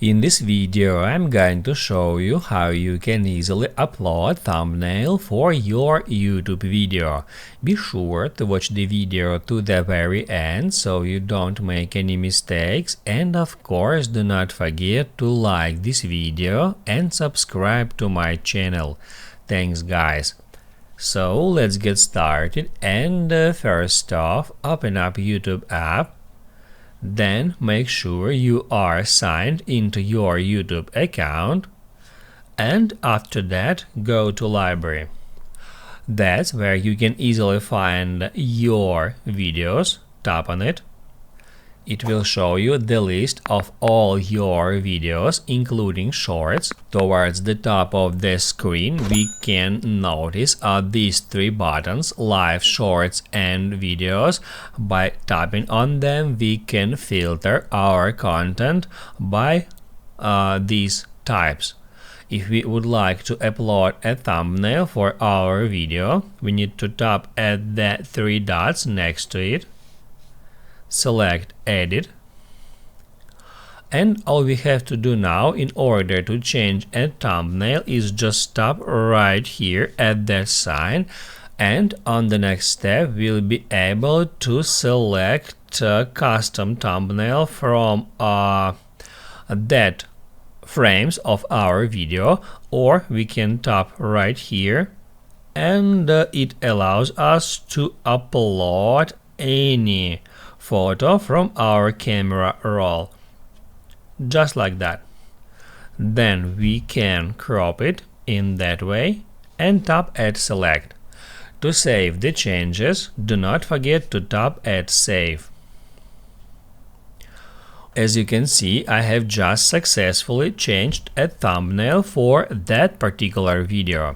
In this video, I'm going to show you how you can easily upload thumbnail for your YouTube video. Be sure to watch the video to the very end so you don't make any mistakes, and of course do not forget to like this video and subscribe to my channel. Thanks guys. So let's get started, and first off, open up YouTube app. Then make sure you are signed into your YouTube account, and after that go to library. That's where you can easily find your videos. Tap on it. It will show you the list of all your videos, including shorts. Towards the top of the screen we can notice these three buttons: live, shorts and videos. By tapping on them we can filter our content by these types. If we would like to upload a thumbnail for our video, we need to tap at the three dots next to it. Select Edit, and all we have to do now in order to change a thumbnail is just tap right here at that sign, and on the next step we'll be able to select a custom thumbnail from that frames of our video, or we can tap right here and it allows us to upload any photo from our camera roll, just like that. Then we can crop it in that way and tap at select. To save the changes, do not forget to tap at save. As you can see, I have just successfully changed a thumbnail for that particular video.